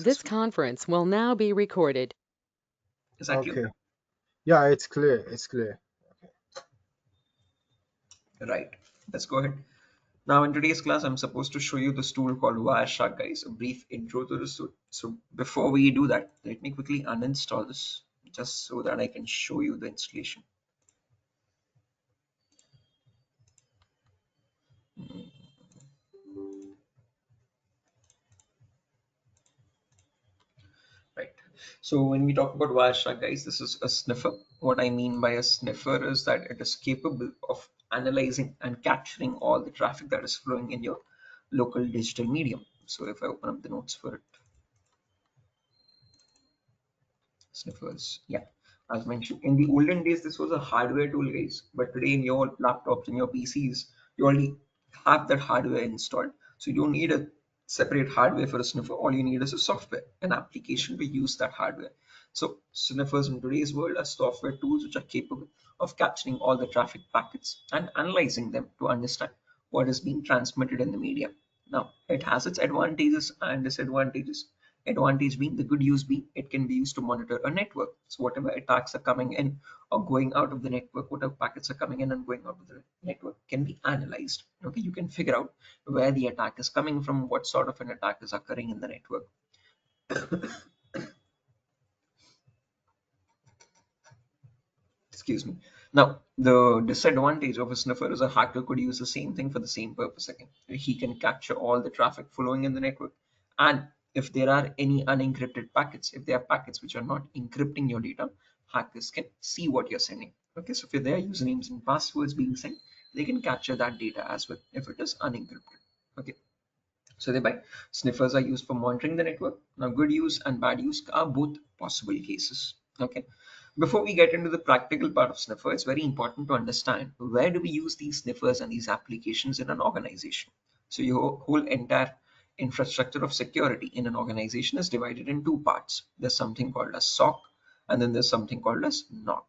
This conference will now be recorded. Is that clear? Okay. Yeah, it's clear. It's clear. Right. Let's go ahead. Now, in today's class, I'm supposed to show you this tool called Wireshark, guys. A brief intro to this tool. So before we do that, let me quickly uninstall this just so that I can show you the installation. Right. So when we talk about Wireshark, guys, this is a sniffer. What I mean by a sniffer is that it is capable of analyzing and capturing all the traffic that is flowing in your local digital medium. So if I open up the notes for it, sniffers, yeah, as mentioned, in the olden days, this was a hardware tool, guys. But today, in your laptops and your PCs, you already have that hardware installed. So you don't need a separate hardware for a sniffer. All you need is a software, an application to use that hardware. So sniffers in today's world are software tools which are capable of capturing all the traffic packets and analyzing them to understand what is being transmitted in the media. Now, it has its advantages and disadvantages. Advantage being, the good use being, it can be used to monitor a network. So whatever attacks are coming in or going out of the network, whatever packets are coming in and going out of the network can be analyzed. Okay, you can figure out where the attack is coming from, what sort of an attack is occurring in the network. Excuse me. Now, the disadvantage of a sniffer is a hacker could use the same thing for the same purpose again. He can capture all the traffic flowing in the network. And if there are any unencrypted packets, if there are packets which are not encrypting your data, hackers can see what you're sending. Okay, so if there are usernames and passwords being sent, they can capture that data as well if it is unencrypted. Okay, so thereby sniffers are used for monitoring the network. Now, good use and bad use are both possible cases. Okay. Before we get into the practical part of sniffer, it's very important to understand where do we use these sniffers and these applications in an organization. So your whole entire infrastructure of security in an organization is divided in two parts. There's something called a SOC, and then there's something called as NOC.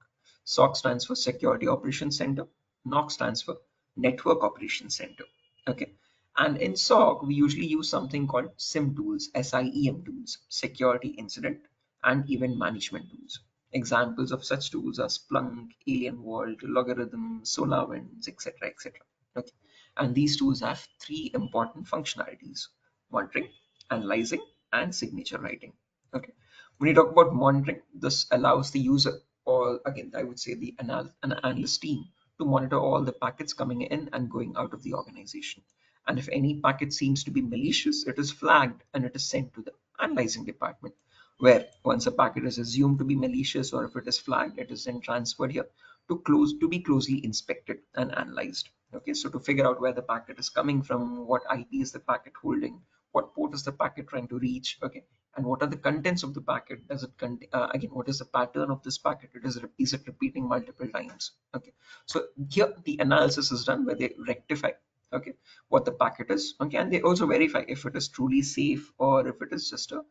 SOC stands for Security Operations Center. NOC stands for Network Operations Center. Okay. And in SOC, we usually use something called SIM tools, SIEM tools, security incident and event management tools. Examples of such tools are Splunk, Alien Vault, Logarithm, SolarWinds, etc., etc. Okay. And these tools have three important functionalities: monitoring, analyzing, and signature writing. Okay. When you talk about monitoring, this allows the user, or again, I would say the an analyst team, to monitor all the packets coming in and going out of the organization. And if any packet seems to be malicious, it is flagged and it is sent to the analyzing department, where once a packet is assumed to be malicious or if it is flagged, it is then transferred here to be closely inspected and analyzed. Okay, so to figure out where the packet is coming from, what IP is the packet holding, what port is the packet trying to reach, okay, and what are the contents of the packet? Does it contain, again, what is the pattern of this packet? Is it repeating multiple times? Okay, so here the analysis is done where they rectify, okay, what the packet is, okay, and they also verify if it is truly safe or if it is just a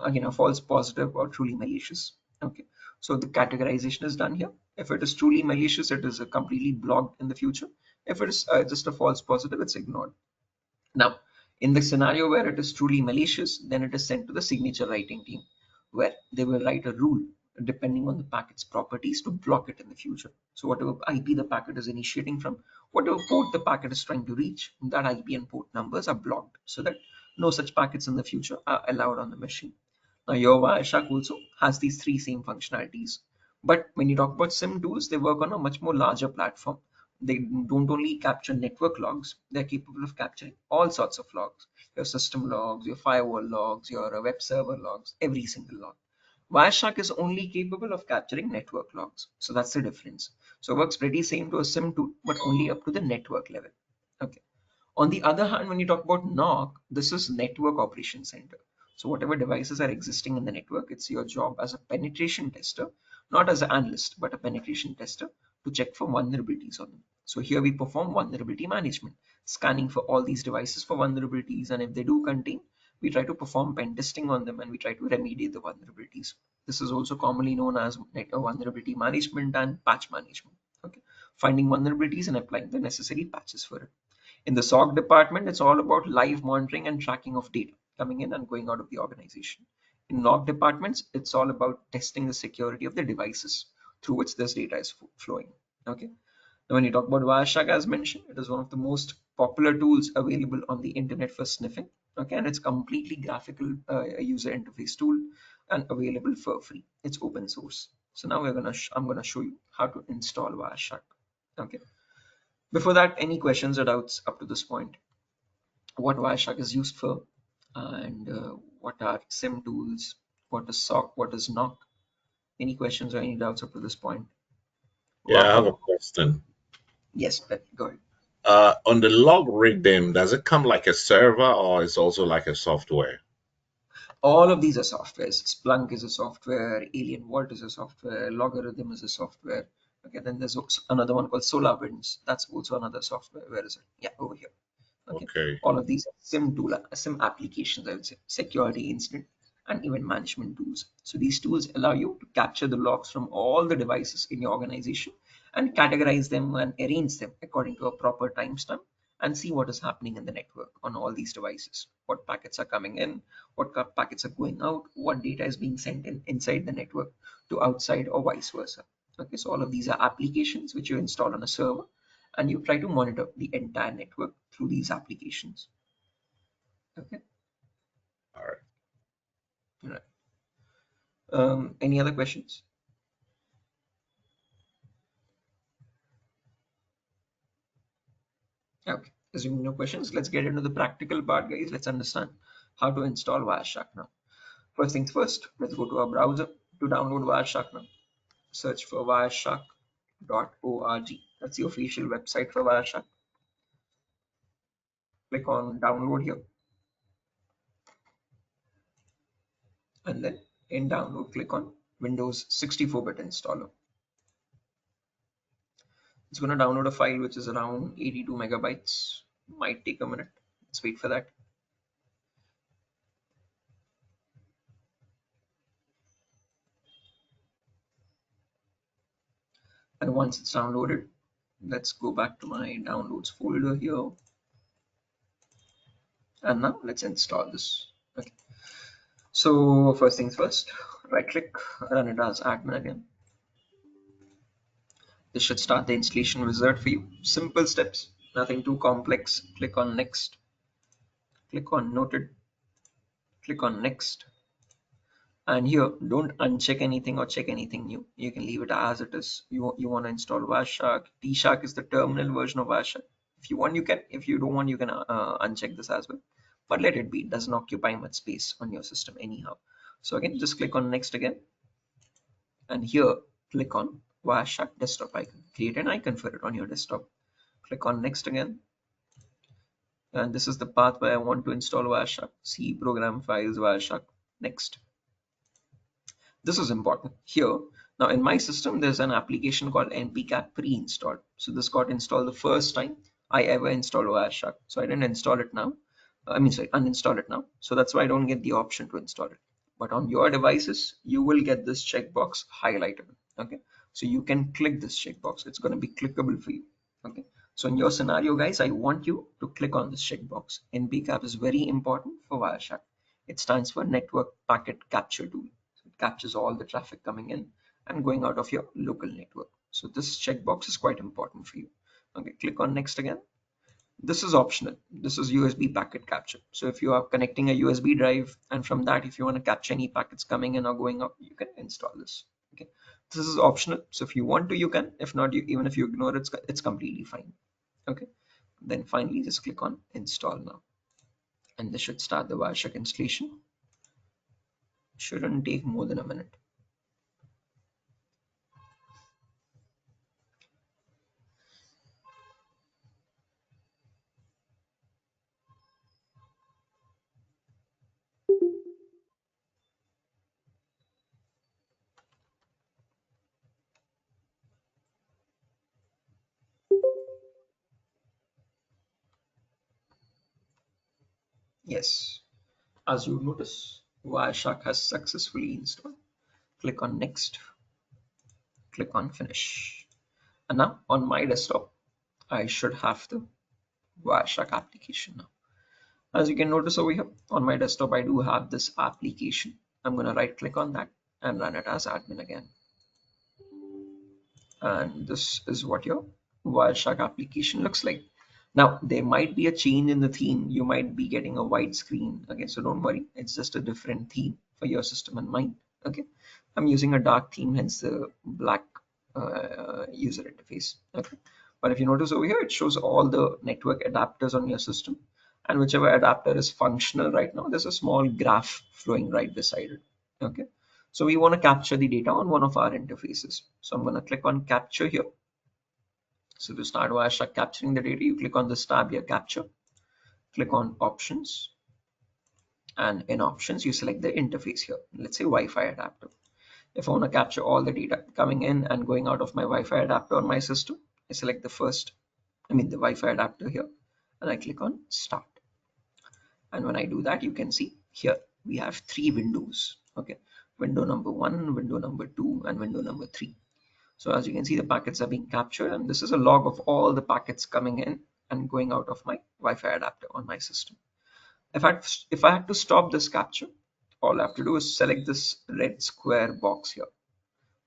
again a false positive or truly malicious. Okay, so the categorization is done here. If it is truly malicious, it is completely blocked in the future. If it is just a false positive, it's ignored. Now, in the scenario where it is truly malicious, then it is sent to the signature writing team, where they will write a rule depending on the packet's properties to block it in the future. So whatever IP the packet is initiating from, whatever port the packet is trying to reach, that IP and port numbers are blocked so that no such packets in the future are allowed on the machine. Now, your Wireshark also has these three same functionalities. But when you talk about SIM tools, they work on a much more larger platform. They don't only capture network logs, they're capable of capturing all sorts of logs: your system logs, your firewall logs, your web server logs, every single log. Wireshark is only capable of capturing network logs. So that's the difference. So it works pretty same to a SIM tool, but only up to the network level. Okay. On the other hand, when you talk about NOC, this is Network Operations Center. So whatever devices are existing in the network, it's your job as a penetration tester, not as an analyst, but a penetration tester, to check for vulnerabilities on them. So here we perform vulnerability management, scanning for all these devices for vulnerabilities, and if they do contain, we try to perform pen testing on them and we try to remediate the vulnerabilities. This is also commonly known as vulnerability management and patch management. Okay, finding vulnerabilities and applying the necessary patches for it. In the SOC department, it's all about live monitoring and tracking of data. coming in and going out of the organization. In log departments, it's all about testing the security of the devices through which this data is flowing. Okay. Now, when you talk about Wireshark, as mentioned, it is one of the most popular tools available on the internet for sniffing. Okay, and it's completely graphical user interface tool and available for free. It's open source. So now I'm gonna show you how to install Wireshark. Okay. Before that, any questions or doubts up to this point? What Wireshark is used for, and what are SIM tools? What is SOC? What is NOC? Any questions or any doubts up to this point? Yeah, I have a Wow. question. Yes, go ahead. On the log reading, does it come like a server or is also like a software? All of these are softwares. Splunk is a software, Alien Vault is a software, Logarithm is a software. Okay, then there's also another one called SolarWinds. That's also another software. Where is it? Yeah, over here. Okay, Okay. all of these are SIM applications, I would say, security incident and event management tools. So these tools allow you to capture the logs from all the devices in your organization and categorize them and arrange them according to a proper timestamp and see what is happening in the network on all these devices, what packets are coming in, what packets are going out, what data is being sent in inside the network to outside or vice versa. Okay, so all of these are applications which you install on a server and you try to monitor the entire network through these applications. Okay. All right. All right. Any other questions? Okay. Assuming no questions, let's get into the practical part, guys. Let's understand how to install Wireshark now. First things first, let's go to our browser to download Wireshark now. Search for wireshark.org. That's the official website for Wireshark. Click on download here. And then in download, click on Windows 64-bit installer. It's going to download a file which is around 82 megabytes. Might take a minute. Let's wait for that. And once it's downloaded, let's go back to my downloads folder here. And now let's install this. Okay. So first things first, right click, run it as admin again. This should start the installation wizard for you. Simple steps, nothing too complex. Click on next, click on noted, click on next. And here, don't uncheck anything or check anything new. You can leave it as it is. You want to install Wireshark. T-Shark is the terminal version of Wireshark. If you want, you can. If you don't want, you can uncheck this as well. But let it be. It doesn't occupy much space on your system anyhow. So again, just click on next again. And here, click on Wireshark desktop icon. Create an icon for it on your desktop. Click on next again. And this is the path where I want to install Wireshark. C program files Wireshark. Next. This is important here. Now in my system, there's an application called npcap pre-installed. So this got installed the first time I ever installed Wireshark. So I didn't install it now. Sorry, uninstall it now. So that's why I don't get the option to install it. But on your devices, you will get this checkbox highlighted. Okay. So you can click this checkbox. It's going to be clickable for you. Okay. So in your scenario, guys, I want you to click on this checkbox. npcap is very important for Wireshark. It stands for Network Packet Capture Tool. Captures all the traffic coming in and going out of your local network. So this checkbox is quite important for you. Okay, click on next again. This is optional. This is USB packet capture. So if you are connecting a USB drive and from that, if you want to capture any packets coming in or going out, you can install this. Okay, this is optional. So if you want to, you can. If not, even if you ignore it, it's completely fine. Okay, then finally just click on install now. And this should start the Wireshark installation. Shouldn't take more than a minute. Yes, as you notice, Wireshark has successfully installed. Click on next, click on finish. And now on my desktop, I should have the Wireshark application now. As you can notice over here on my desktop, I do have this application. I'm going to right click on that and run it as admin again. And this is what your Wireshark application looks like. Now, there might be a change in the theme. You might be getting a white screen. Okay, so don't worry. It's just a different theme for your system and mine. Okay, I'm using a dark theme, hence the black user interface. Okay, but if you notice over here, it shows all the network adapters on your system, and whichever adapter is functional right now, there's a small graph flowing right beside it. Okay, so we want to capture the data on one of our interfaces. So I'm going to click on capture here. So to start Wireshark capturing the data, you click on this tab here, capture, click on options, and in options, you select the interface here. Let's say Wi-Fi adapter. If I want to capture all the data coming in and going out of my Wi-Fi adapter on my system, I select the Wi-Fi adapter here, and I click on start. And when I do that, you can see here we have 3 windows. Okay, window number 1, window number 2, and window number 3. So as you can see, the packets are being captured, and this is a log of all the packets coming in and going out of my Wi-Fi adapter on my system. If I had to stop this capture, all I have to do is select this red square box here.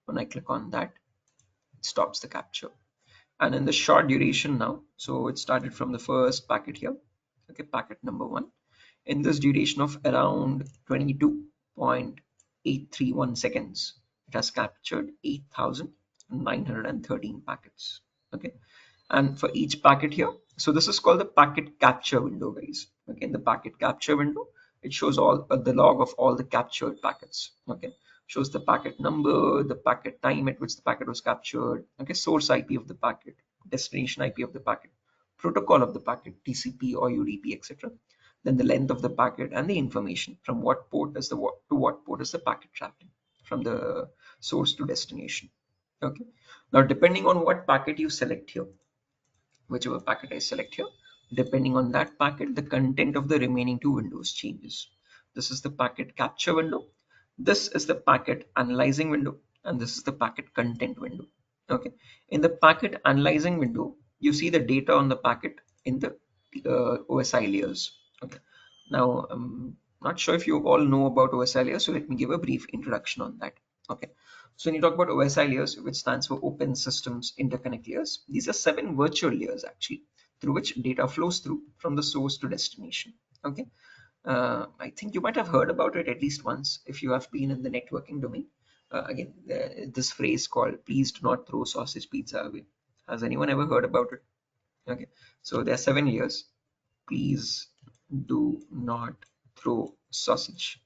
When I click on that, it stops the capture. And in the short duration now, so it started from the first packet here, okay, packet number 1. In this duration of around 22.831 seconds, it has captured 8,913 packets. Okay, and for each packet here, so this is called the packet capture window, guys. Okay, in the packet capture window, it shows all the log of all the captured packets. Okay, shows the packet number, the packet time at which the packet was captured, okay, source IP of the packet, destination IP of the packet, protocol of the packet, TCP or UDP, etc. Then the length of the packet and the information from what port is to what port is the packet traveling from the source to destination. Okay, now depending on what packet you select here, whichever packet I select here, depending on that packet, the content of the remaining 2 windows changes. This is the packet capture window, this is the packet analyzing window, and this is the packet content window. Okay, in the packet analyzing window, you see the data on the packet in the OSI layers. Okay, now I'm not sure if you all know about OSI layers, so let me give a brief introduction on that. Okay, so when you talk about OSI layers, which stands for Open Systems Interconnect Layers, these are 7 virtual layers actually, through which data flows through from the source to destination. Okay, I think you might have heard about it at least once if you have been in the networking domain. Again, this phrase called "please do not throw sausage pizza away." Has anyone ever heard about it? Okay, so there are 7 layers. Please do not throw sausage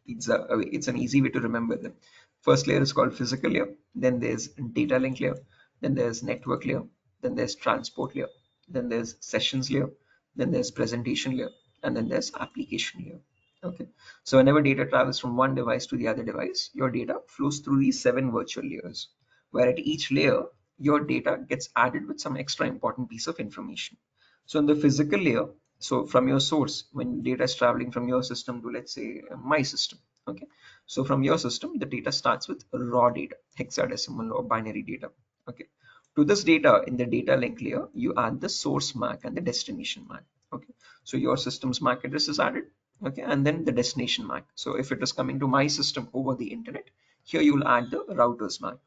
pizza away. It's an easy way to remember them. First layer is called physical layer, then there's data link layer, then there's network layer, then there's transport layer, then there's sessions layer, then there's presentation layer, and then there's application layer. Okay, so whenever data travels from one device to the other device, your data flows through these 7 virtual layers, where at each layer your data gets added with some extra important piece of information. So in the physical layer, so from your source, when data is traveling from your system to, let's say, my system. Okay, so from your system, the data starts with raw data, hexadecimal or binary data. Okay, to this data in the data link layer, you add the source MAC and the destination MAC. Okay, so your system's MAC address is added. Okay, and then the destination MAC. So if it is coming to my system over the internet, here you will add the router's MAC.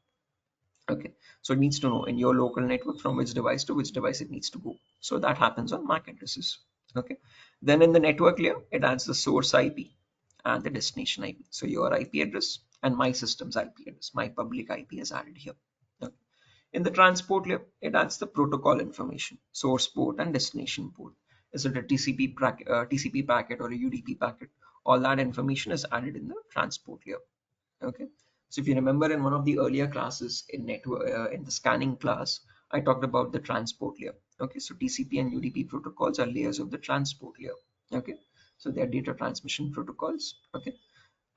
Okay, so it needs to know in your local network from which device to which device it needs to go. So that happens on MAC addresses. Okay, then in the network layer, it adds the source IP and the destination IP. So your IP address and my system's IP address, my public IP is added here. Okay. In the transport layer, it adds the protocol information, source port and destination port. Is it a TCP packet or a UDP packet? All that information is added in the transport layer. Okay, so if you remember in one of the earlier classes in network in the scanning class, I talked about the transport layer. Okay, so TCP and UDP protocols are layers of the transport layer. Okay, so they are data transmission protocols. Okay,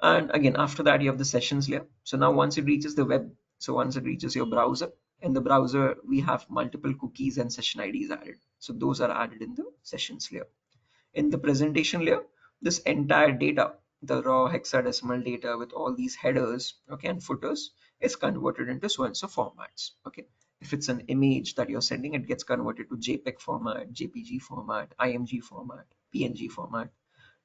and again after that you have the sessions layer. So now once it reaches the web, so once it reaches your browser, in the browser we have multiple cookies and session IDs added. So those are added in the sessions layer. In the presentation layer, this entire data, the raw hexadecimal data with all these headers, okay, and footers, is converted into so and so formats. Okay, if it's an image that you're sending, it gets converted to JPEG format, JPG format, IMG format, PNG format.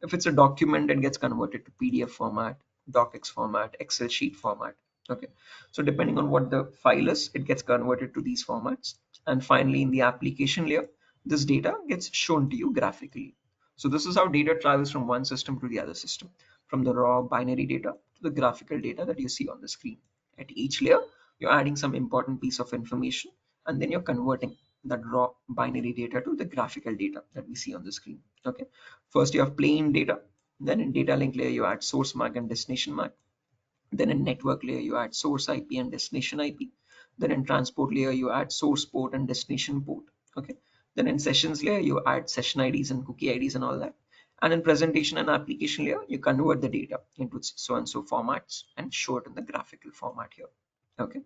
If it's a document, it gets converted to PDF format, docx format, Excel sheet format. Okay, so depending on what the file is, it gets converted to these formats. And finally, in the application layer, this data gets shown to you graphically. So this is how data travels from one system to the other system, from the raw binary data to the graphical data that you see on the screen. At each layer, you're adding some important piece of information, and then you're converting that raw binary data to the graphical data that we see on the screen. Okay, first you have plain data, then in data link layer you add source MAC and destination MAC, then in network layer you add source IP and destination IP, then in transport layer you add source port and destination port. Okay, then in sessions layer you add session IDs and cookie IDs and all that, and in presentation and application layer you convert the data into so and so formats and show it in the graphical format here. Okay,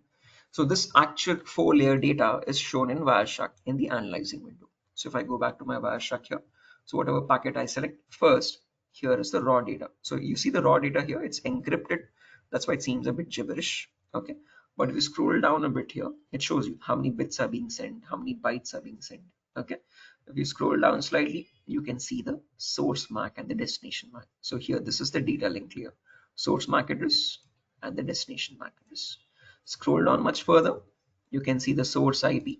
so this actual 4-layer data is shown in Wireshark in the analyzing window. So if I go back to my Wireshark here, so whatever packet I select first, here is the raw data. So you see the raw data here, it's encrypted. That's why it seems a bit gibberish. Okay, but if you scroll down a bit here, it shows you how many bits are being sent, how many bytes are being sent. Okay, if you scroll down slightly, you can see the source MAC and the destination MAC. So here, this is the data link layer, source MAC address and the destination MAC address. Scroll down much further, you can see the source IP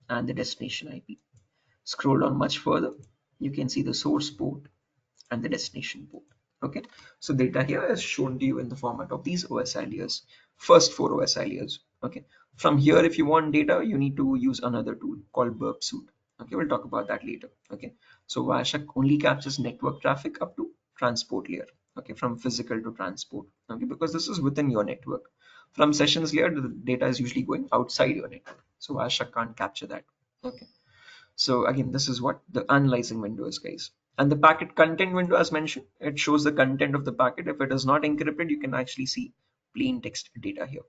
and the destination IP. Scroll down much further, you can see the source port and the destination port. Okay, so data here is shown to you in the format of these OSI layers, first 4 OSI layers. Okay, from here, if you want data, you need to use another tool called burp suite. Okay, we'll talk about that later. Okay, so Wireshark only captures network traffic up to transport layer. Okay, from physical to transport. Okay, because this is within your network. From sessions layer, the data is usually going outside your network, so Wireshark can't capture that. Okay, so again, this is what the analyzing window is, guys. And the packet content window, as mentioned, it shows the content of the packet. If it is not encrypted, you can actually see plain text data here.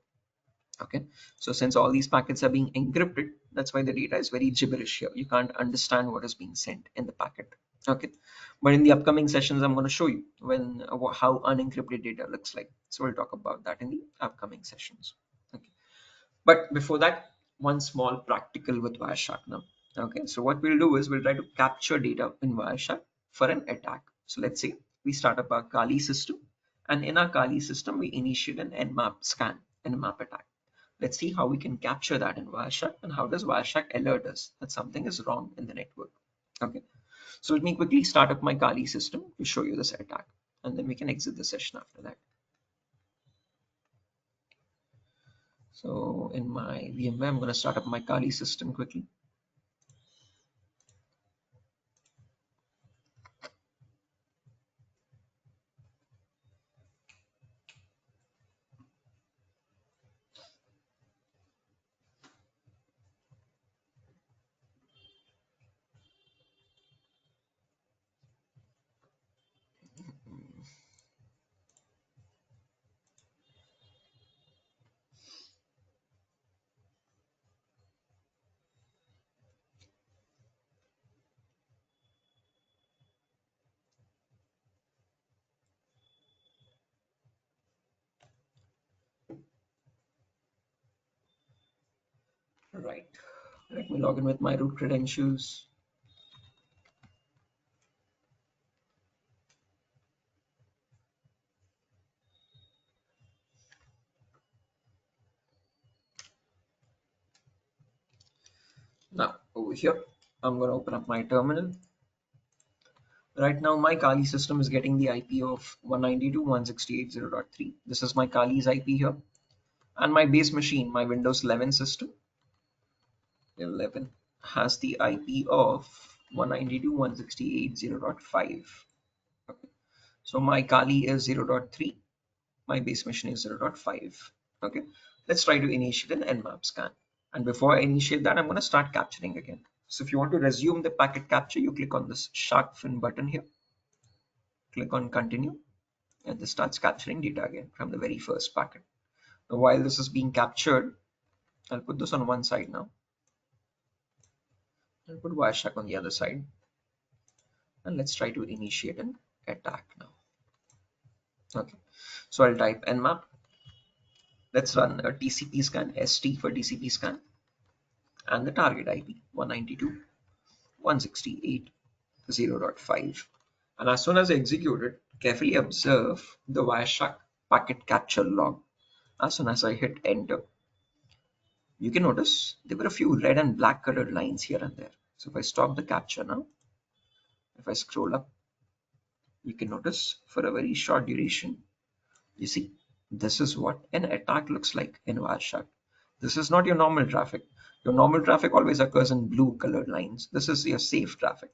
Okay, so since all these packets are being encrypted, that's why the data is very gibberish here. You can't understand what is being sent in the packet. Okay, but in the upcoming sessions, I'm going to show you how unencrypted data looks like. So we'll talk about that in the upcoming sessions. Okay, but before that, one small practical with Wireshark now. Okay, so what we'll do is we'll try to capture data in Wireshark for an attack. So let's say we start up our Kali system, and in our Kali system, we initiate an Nmap scan, Nmap attack. Let's see how we can capture that in Wireshark, and how does Wireshark alert us that something is wrong in the network. Okay, so let me quickly start up my Kali system to show you this attack, and then we can exit the session after that. So in my VMware, I'm going to start up my Kali system quickly. Right, let me log in with my root credentials. Now over here, I'm going to open up my terminal. Right now, my Kali system is getting the IP of 192.168.0.3. This is my Kali's IP here. And my base machine, my Windows 11 system, 11, has the IP of 192.168.0.5. Okay. So my Kali is 0.3, my base machine is 0.5. Okay, let's try to initiate an Nmap scan. And before I initiate that, I'm going to start capturing again. So if you want to resume the packet capture, you click on this shark fin button here, click on continue, and this starts capturing data again from the very first packet. Now, while this is being captured, I'll put this on one side now. I'll put Wireshark on the other side. And let's try to initiate an attack now. Okay, so I'll type nmap. Let's run a TCP scan, ST for TCP scan, and the target IP 192.168.0.5. And as soon as I execute it, carefully observe the Wireshark packet capture log. As soon as I hit enter, you can notice there were a few red and black colored lines here and there. So if I stop the capture now, if I scroll up, you can notice for a very short duration, you see, this is what an attack looks like in Wireshark. This is not your normal traffic. Your normal traffic always occurs in blue colored lines. This is your safe traffic.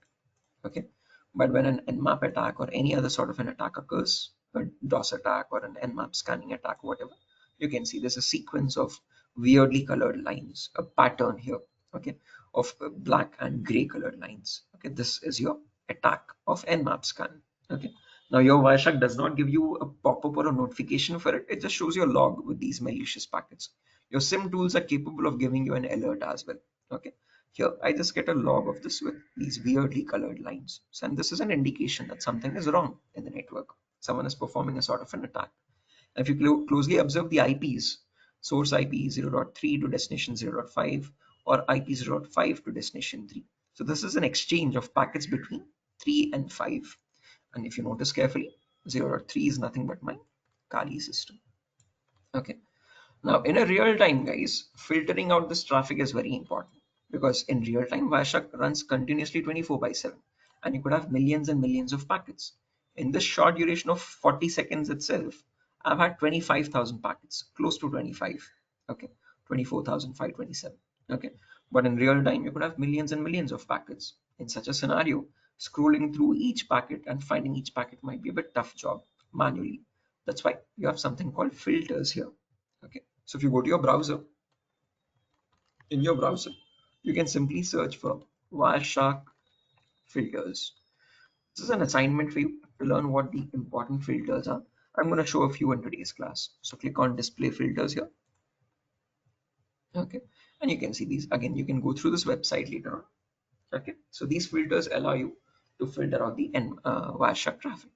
Okay, but when an nmap attack or any other sort of an attack occurs, a DOS attack or an nmap scanning attack, whatever, you can see there's a sequence of weirdly colored lines, a pattern here, okay, of black and gray colored lines. Okay, this is your attack of nmap scan. Okay, now your Wireshark does not give you a pop-up or a notification for it. It just shows your log with these malicious packets. Your sim tools are capable of giving you an alert as well. Okay, here, I just get a log of this with these weirdly colored lines. So, and this is an indication that something is wrong in the network. Someone is performing a sort of an attack. If you closely observe the IPs, source IP 0.3 to destination 0.5 or IP 0.5 to destination 3. So this is an exchange of packets between 3 and 5. And if you notice carefully, 0.3 is nothing but my Kali system. Okay. Now, in a real time, guys, filtering out this traffic is very important because in real time, Wireshark runs continuously 24/7 and you could have millions and millions of packets. In this short duration of 40 seconds itself, I've had 25,000 packets, close to 25, okay, 24,527, okay. But in real time, you could have millions and millions of packets. In such a scenario, scrolling through each packet and finding each packet might be a bit tough job manually. That's why you have something called filters here. Okay, so if you go to your browser, in your browser, you can simply search for Wireshark filters. This is an assignment for you to learn what the important filters are. I'm going to show a few in today's class. So click on display filters here. Okay, and you can see these. Again, you can go through this website later on. Okay, so these filters allow you to filter out the Wireshark traffic.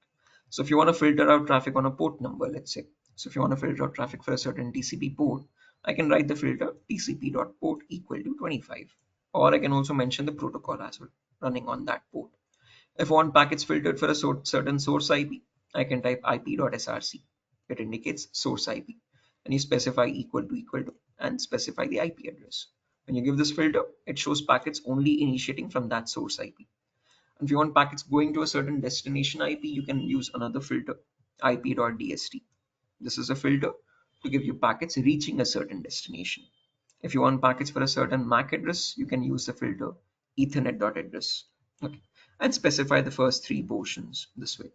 So if you want to filter out traffic on a port number, let's say, so if you want to filter out traffic for a certain TCP port, I can write the filter tcp.port equal to 25, or I can also mention the protocol as well running on that port. If I want packets filtered for a certain source IP, I can type ip.src. It indicates source IP, and you specify equal to and specify the IP address. When you give this filter, it shows packets only initiating from that source IP. And if you want packets going to a certain destination IP, you can use another filter, ip.dst. This is a filter to give you packets reaching a certain destination. If you want packets for a certain MAC address, you can use the filter ethernet.address. Okay, and specify the first three portions this way.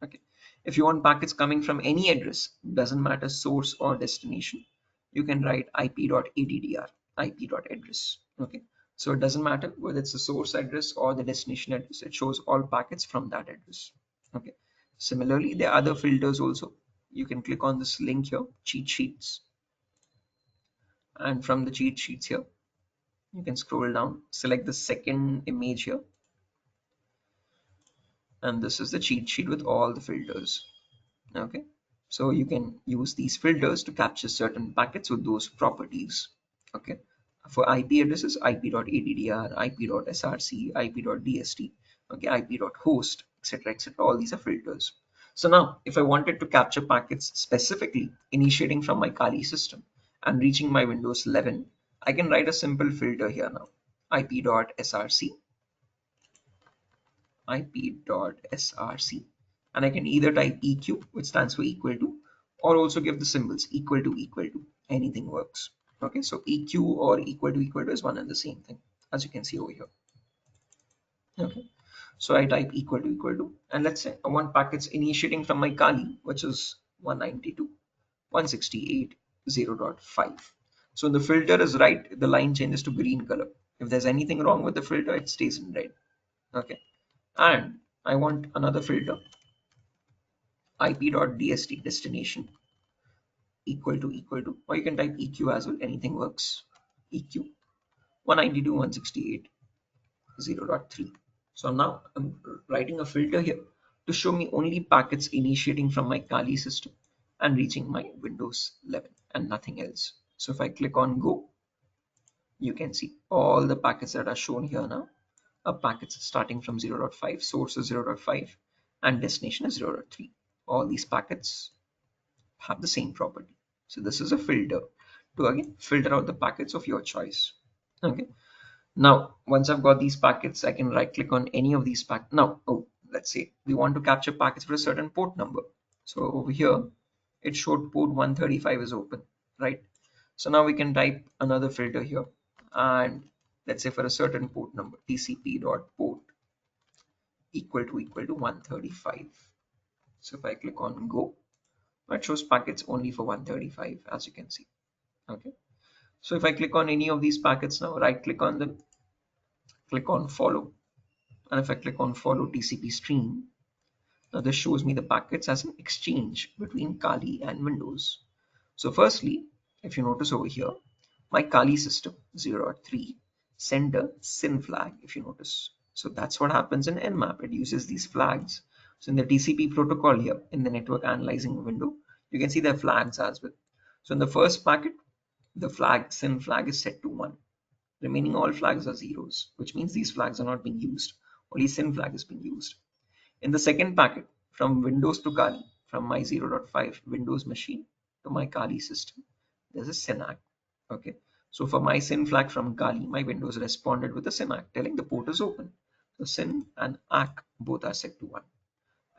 Okay, if you want packets coming from any address, doesn't matter source or destination, you can write ip.addr, ip.address. Okay, so it doesn't matter whether it's the source address or the destination address, it shows all packets from that address. Okay, similarly, there are other filters also. You can click on this link here, cheat sheets, and from the cheat sheets here, you can scroll down, select the second image here, and this is the cheat sheet with all the filters. Okay, so you can use these filters to capture certain packets with those properties. Okay, for IP addresses, ip.addr, ip.src, ip.dst, okay, ip.host, etc., all these are filters. So now if I wanted to capture packets specifically initiating from my Kali system and reaching my Windows 11, I can write a simple filter here now, ip.src, ip.src, and I can either type EQ, which stands for equal to, or also give the symbols equal to, anything works. Okay, so EQ or equal to is one and the same thing, as you can see over here. Okay, so I type equal to, and let's say I want packets initiating from my Kali, which is 192.168.0.5. So the filter is right, the line changes to green color. If there's anything wrong with the filter, it stays in red. Okay, and I want another filter, ip.dst, destination, equal to, or you can type EQ as well, anything works, EQ 192.168.0.3. So now I'm writing a filter here to show me only packets initiating from my Kali system and reaching my Windows 11 and nothing else. So if I click on go, you can see all the packets that are shown here now are packets starting from 0.5, source is 0.5, and destination is 0.3. All these packets have the same property. So this is a filter to again filter out the packets of your choice. Okay. Now, once I've got these packets, I can right click on any of these packets. Now, let's say we want to capture packets for a certain port number. So over here, it showed port 135 is open, right? So now we can type another filter here. And let's say for a certain port number, tcp.port equal to 135. So if I click on go, it shows packets only for 135, as you can see. Okay. So if I click on any of these packets now, right click on them, click on follow. And if I click on follow TCP stream, now this shows me the packets as an exchange between Kali and Windows. So firstly, if you notice over here, my Kali system 0.3 send a SYN flag, if you notice. So that's what happens in Nmap. It uses these flags. So in the TCP protocol here, in the network analyzing window, you can see the flags as well. So in the first packet, the flag SYN flag is set to 1. Remaining all flags are zeros, which means these flags are not being used. Only SYN flag is being used. In the second packet, from Windows to Kali, from my 0.5 Windows machine to my Kali system, there's a SYN-ACK. Okay, so for my SYN flag from Kali, my Windows responded with a SYN-ACK telling the port is open. So SYN and ACK both are set to 1.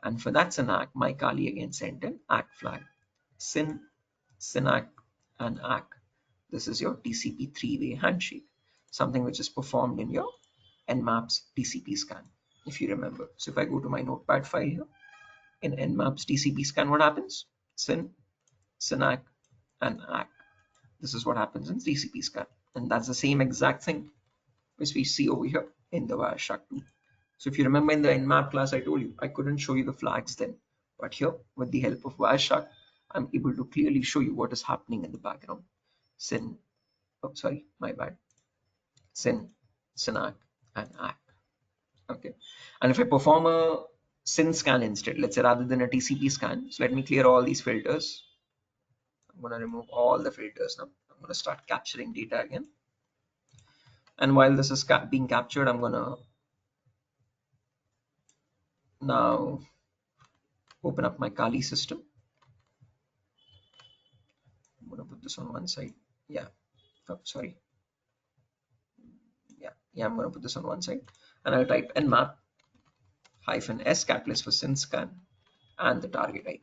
And for that SYN-ACK, my Kali again sent an ACK flag. SYN, SYN-ACK, and ACK. This is your TCP three-way handshake, something which is performed in your Nmap's TCP scan, if you remember. So if I go to my notepad file here, in Nmap's TCP scan, what happens? SYN, SYN-ACK, and ACK. This is what happens in TCP scan. And that's the same exact thing which we see over here in the Wireshark 2. So if you remember in the Nmap class, I told you I couldn't show you the flags then. But here, with the help of Wireshark, I'm able to clearly show you what is happening in the background. SYN, sorry, my bad. SYN, SYN-ACK, and ACK. Okay. And if I perform a SYN scan instead, let's say rather than a TCP scan, so let me clear all these filters. I'm going to remove all the filters now. I'm going to start capturing data again. And while this is being captured, I'm going to now open up my Kali system. I'm going to put this on one side. Yeah. Oh, sorry. Yeah, I'm going to put this on one side. And I'll type nmap -s catalyst for SYN scan and the target IP.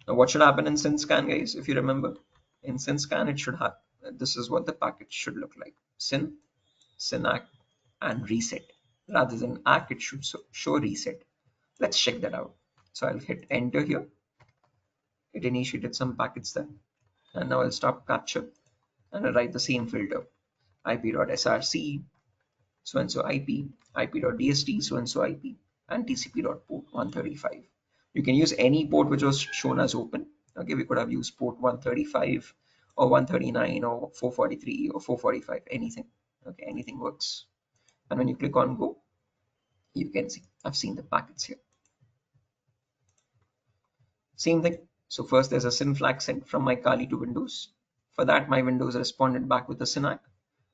Now, what should happen in SYN scan, guys? If you remember, in SYN scan, it should have this is what the packet should look like: SYN, SYN-ACK, and reset. Rather than ACK, it should show reset. Let's check that out. So I'll hit enter here. It initiated some packets there, and now I'll stop capture and I'll write the same filter: ip.src, so and so IP, ip.dst, so and so IP, and tcp.port 135. You can use any port which was shown as open. Okay, we could have used port 135 or 139 or 443 or 445, anything. Okay, anything works. And when you click on go, you can see I've seen the packets here. Same thing. So first there's a SYN flag sent from my Kali to Windows. For that, my Windows responded back with a SYN-ACK,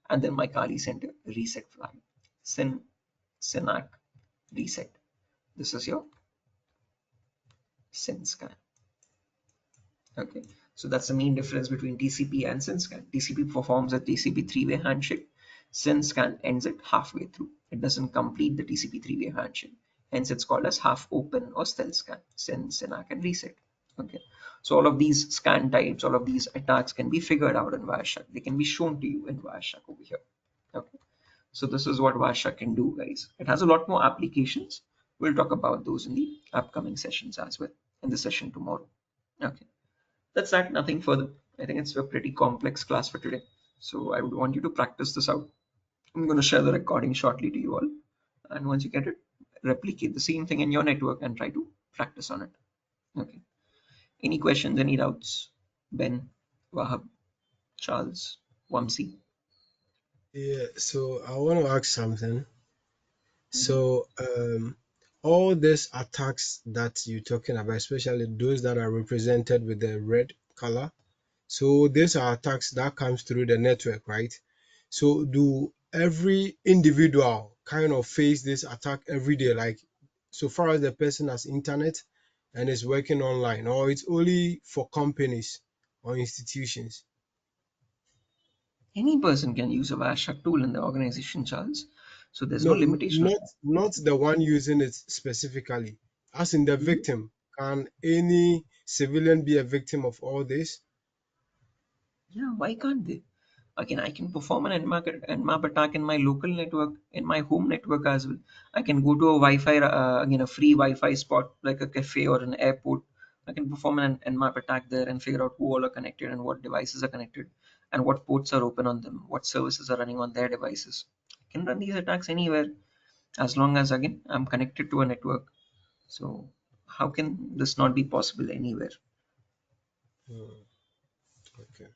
and then my Kali sent a reset flag. SYN, SYN-ACK, reset. This is your SYN scan. Okay, so that's the main difference between TCP and SYN scan. TCP performs a TCP three-way handshake. SYN scan ends it halfway through. It doesn't complete the TCP three-way handshake. Hence, it's called as half open or stealth scan. SYN, SYN-ACK, and reset. Okay, so all of these scan types, all of these attacks can be figured out in Wireshark. They can be shown to you in Wireshark over here. Okay, so this is what Wireshark can do, guys. It has a lot more applications. We'll talk about those in the upcoming sessions as well, in the session tomorrow. Okay, that's that, nothing further. I think it's a pretty complex class for today. So I would want you to practice this out. I'm going to share the recording shortly to you all. And once you get it, replicate the same thing in your network and try to practice on it. Okay. Any questions, any doubts? Ben, Wahab, Charles, Wamsi? Yeah, so I want to ask something. So, all these attacks that you're talking about, especially those that are represented with the red color, so these are attacks that comes through the network, right? So do every individual kind of face this attack every day? Like so far as the person has internet and is working online, or it's only for companies or institutions? Any person can use a Wireshark tool in the organization, Charles. So there's no No, limitation on not the one using it specifically. As in the it. victim, can any civilian be a victim of all this? Yeah, why can't they? Again, I can perform an nmap attack in my local network, in my home network as well. I can go to a Wi-Fi, again, a free Wi-Fi spot like a cafe or an airport. I can perform an nmap attack there and figure out who all are connected and what devices are connected and what ports are open on them, what services are running on their devices. I can run these attacks anywhere as long as, again, I'm connected to a network. So how can this not be possible anywhere? Hmm, okay.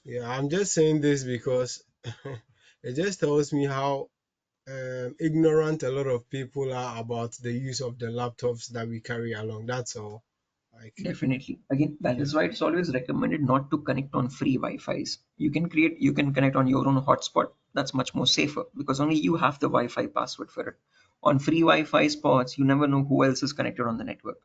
Yeah, I'm just saying this because it just tells me how ignorant a lot of people are about the use of the laptops that we carry along. That's all. Like, Definitely. Again, that yeah, is why it's always recommended not to connect on free Wi-Fi's. You can connect on your own hotspot. That's much more safer because only you have the Wi-Fi password for it. On free Wi-Fi spots, you never know who else is connected on the network.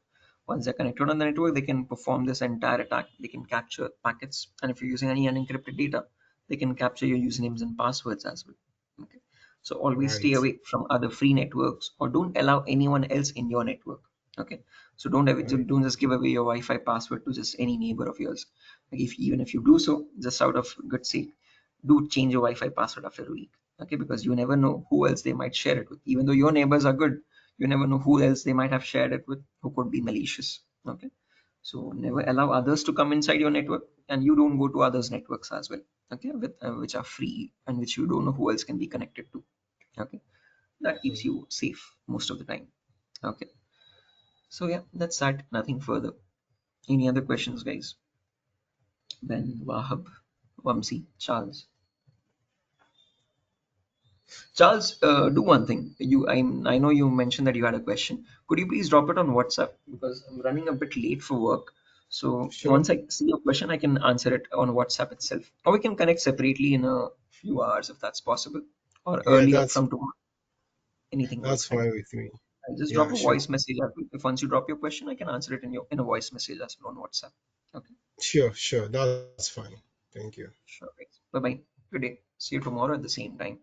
Once they're connected on the network, they can perform this entire attack. They can capture packets, and if you're using any unencrypted data, they can capture your usernames and passwords as well. Okay. So always stay right. away from other free networks or don't allow anyone else in your network. Okay. So Right. don't just give away your Wi-Fi password to just any neighbor of yours. Like if even if you do so, just out of good sake, do change your Wi-Fi password after a week. Okay, because you never know who else they might share it with. Even though your neighbors are good, you never know who else they might have shared it with who could be malicious. Okay. So never allow others to come inside your network, and you don't go to others' networks as well. Okay, which are free and which you don't know who else can be connected to. Okay, that keeps Hmm. you safe most of the time. Okay, so yeah, that's that. Nothing further. Any other questions, guys? Ben, Wahab, Vamsi, Charles. Charles, do one thing. I know you mentioned that you had a question. Could you please drop it on WhatsApp because I'm running a bit late for work. So Sure. once I see your question, I can answer it on WhatsApp itself, or we can connect separately in a few hours if that's possible, or Yeah, earlier from tomorrow. Anything that's works, right? fine with me. I'll just drop Yeah, a sure. voice message. If once you drop your question, I can answer it in a voice message as well on WhatsApp. Okay, Sure, sure. That's fine. Thank you. sure. Bye bye. Good day. See you tomorrow at the same time.